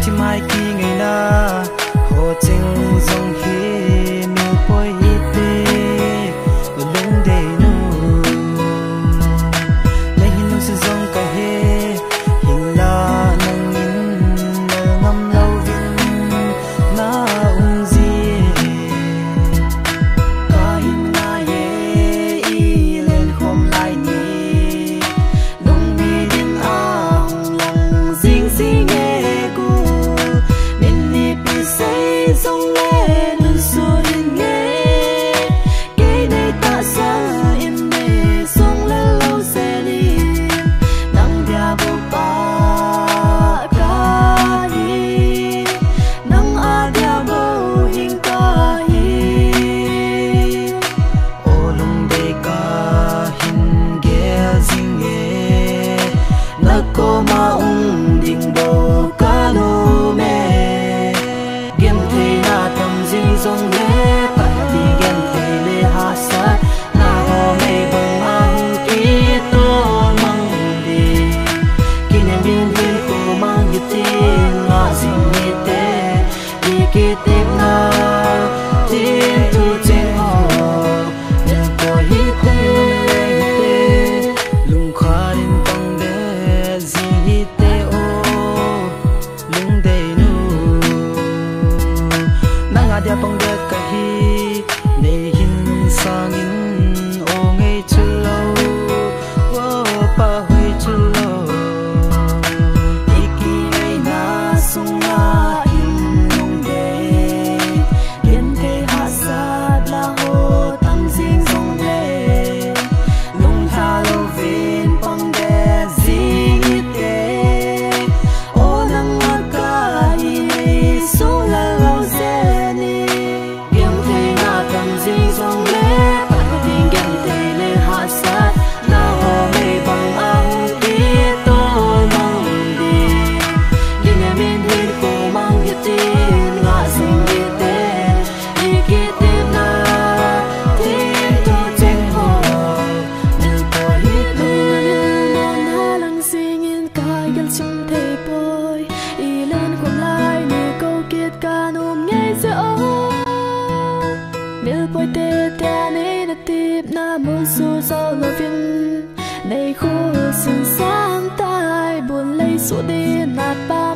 ที่ไม่กี่ไงนะโหจริงจงเฮมิวปอยฮิตเต้ก็ลงเดนูไม่หินสุดจงก็เฮหินลานังอินงำเล่าวินน่าอุ้งจีก็หินง่ายอีเล่นคมลายนี้ลงมีดินอ่างลงซิงซิงsông lên luôn xuôi nghe cái này ta sang in mê sông lên lâu xe đi nắng dia vô ba ca hi nắng a dia vô hình ca hi ô lung de ca hin ghé zing nghe nắc cô ma ung ding bo ca lô mê dòng lệ phải đi ghen thề lệ hạ sát na ho mây bông ang kí tô mang đi kí nên biên biên cô mang như tin ngã dinh như thế đi kí tiếp na tin thu trên họ nên có hít tê lung khá đến tăng đế gì hít tê ô lung đầy nu dia pang de kahi nei hin sangin o ngei chulo wo pa hui chulo iki ei na sunga in nong de yen te ha sa la ho tam sing song de lung tha lo vin pang de zing te o nang ka hi so la lo ze ding dong lệ phải đi ghen thề lệ hạ sát na ho mây bông ang kí tô mang đi đi nghe bên hiên cô mang hiết tin ngã dinh đi tê đi kí tiếp na thiên thu trên hồ nên có hít lên non ha lăng sinh in cài gần trong thề bôi y lên cùng lại nơi câu kiệt ca nôm nghe dỗ nếu bôi tê ta này đã tiếp na muốn su sao lo viên này khô xin sáng tai buồn lấy số đi nạt ba